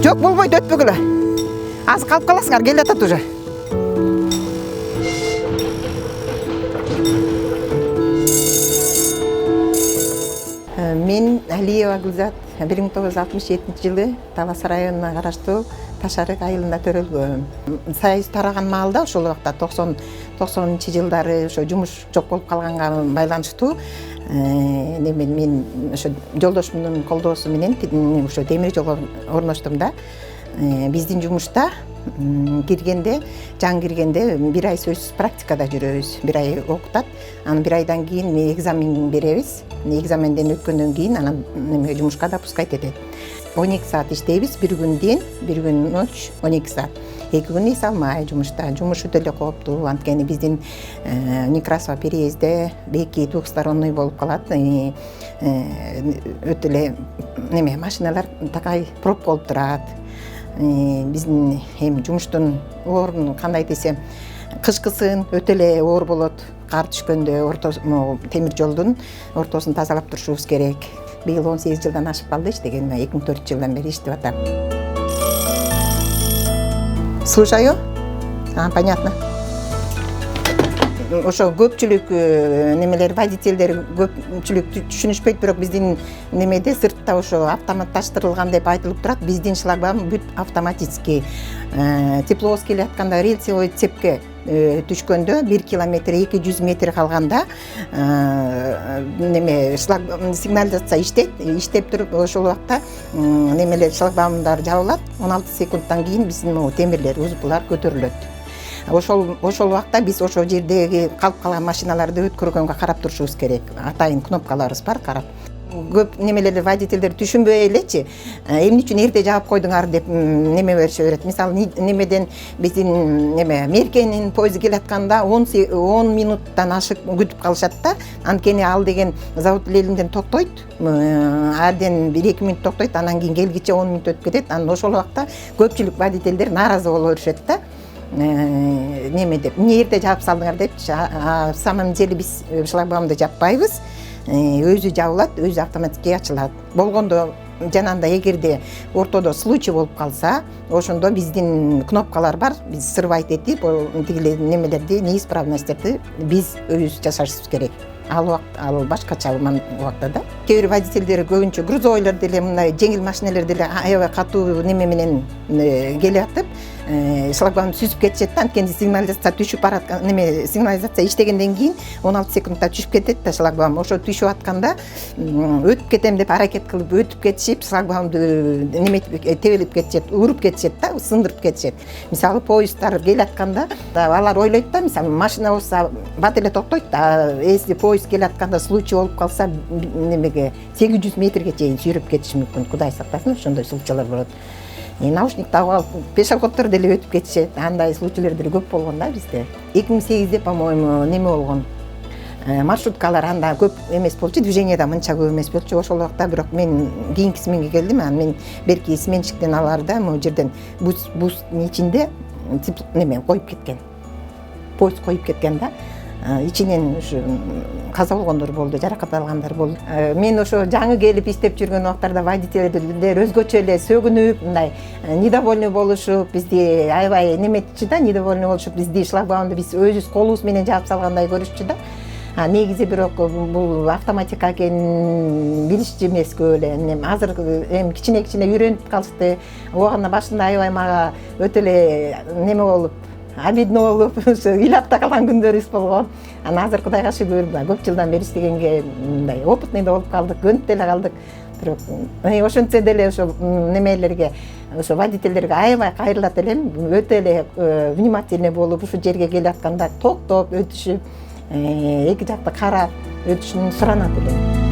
Жок, болбойт, өтпөгүлө. Азыр калып каласыңар, келе атат уже. Мен Алиева Гүлзат 1967-жылы Талас районуна караштуу Ташарык айылында төрөлгөм. Союз тараган маалда ошол убакта 90-жылдары ошо жумуш жок болуп калганга байланыштуу мен ошо жолдошумдун колдоосу менен ошо темир жолго орноштум да. Биздин жумушта жаңы киргенде 1 ай сөзсүз практикада жүрөбүз. 1 ай окутат. Анан 1 айдан кийин экзамен беребиз. Экзаменден өткөндөн кийин анан жумушка допускать этет. 12 саат иштейбиз, бир күн ден, бир күн ночь, 12 саат. 2 күн эс алмай жумушта. Жумуш өтө эле кооптуу. Анткени биздин Некрасова переезде 2 двухсторонний болуп калат. Өтө эле машиналар такай пробка болуп турат. Биздин жумуштун орун кандай десем, кышкысын өтө эле оор болот. Кар түшкөндө темир жолдун ортосун тазалап турушубуз керек. Быйыл 18 жылдан ашып калды иштегениме, 2004 жылдан бери иштеп атам. Слушаю? Понятно. Ошо көпчүлүк немелер, водительдер көпчүлүк түшүнүшпөйт, бирок биздин немеде сыртта ошо автоматташтырылган деп айтылып турат. Биздин шлагбаум бүт автоматический. Тепловоз келе атканда рельсовой цепке түшкөндө 1 километр 200 метр калганда сигнализация иштеп туруп ошол убакта немелер шлагбаумдар жабылат. 16 секундтан кийин биздин темирлер, узуплар көтөрүлөт. Ошол убакта биз ошол жердеги калып калган машиналарды өткөргөнгө карап турушубуз керек. Атайын кнопкаларыбыз бар, карап. Көп немелерди водительдер түшүнбөй элечи, эмне үчүн эрте жаап койдуңар деп неме берише берет. Мисалы, немеден биздин Меркенин поезду келатканда 10 минуттан ашык күтүп калышат да. Анткени ал деген завод лелинден токтойт. Аден 1-2 минут токтойт, анан кийин келгиче 10 минут өтүп кетет. Анан ошол убакта көпчүлүк водительдер нааразы боло беришет да. Неме деп, эмне эрте жаап салдыңар деп. Самом деле биз шлагбаумду жаппайбыз. Өзү жабылат, өзү автоматически ачылат. Болгондо жанагындай эгерде ортодо случай болуп калса, ошондо биздин кнопкалар бар. Биз срывать этип, тигиле немелерди, неисправностьтарды биз өзүбүз жасашыбыз керек. Ал башкача убакта да. Кээ бир водительдер көбүнчө грузовойлор деле, мындай жеңил машиналар деле аябай катуу неме менен келип атып, шлагбаумду сүзүп кетишет да. Анткени сигнализация түшүп бараткан, сигнализация иштегенден кийин 16 секундда түшүп кетет да шлагбаум. Ошо түшүп атканда өтүп кетем деп аракет кылып өтүп кетишип, шлагбаумду тебелип кетишет, уруп кетишет да, сындырып кетишет. Мисалы, поезддар келе атканда алар ойлойт да, мисалы, машина болсо бат эле токтойт да. Если поезд келе атканда случай болуп калса, немеге 800 метрге чейин сүйрөп кетиши мүмкүн. Кудай сактасын, ошондой случайлар болот. Наушник тагып алып, пешеходдор деле өтүп кетишет. Андай случайлар деле көп болгон да бизде. 2008-де, по-моему, неме болгон. Маршруткалар анда көп эмес болчу, движениеда мынча көп эмес болчу. Ошол убакта бирок мен кийинки сменге келдим. Мен берки сменщиктен аларда могу жерден бустун ичинде неме коюп кеткен. Поезд коюп кеткен да. Ичинен ушу каза болгондор болду, жаракат алгандар болду. Мен ошо жаңы келип иштеп жүргөн убактарда водительдер өзгөчө эле сөгүнүп, мындай недовольный болушуп, бизди аябай неметчү да, недовольный болушуп, бизди шлагбаумду биз өзүбүз колубуз менен жаап салгандай көрүшчү да. Негизи бирок бул автоматика экенин билишчү эмес көп эле. Азыр кичине үйрөнүп калышты. Ооганда башында аябай мага өтө эле неме болуп, обидно болуп, ыйлап да калган күндөрүбүз болгон. Анан азыр Кудайга шүгүр, көп жылдан бери иштегенге мындай опытный да болуп калдык, көнүп деле калдык. Бирок ошентсе деле ошо немелерге, ошо водительдерге аябай кайрылат элем. Өтө эле внимательный болуп, ушу жерге келе атканда токтоп өтүшүп, эки жакты карап өтүшүн суранат элем.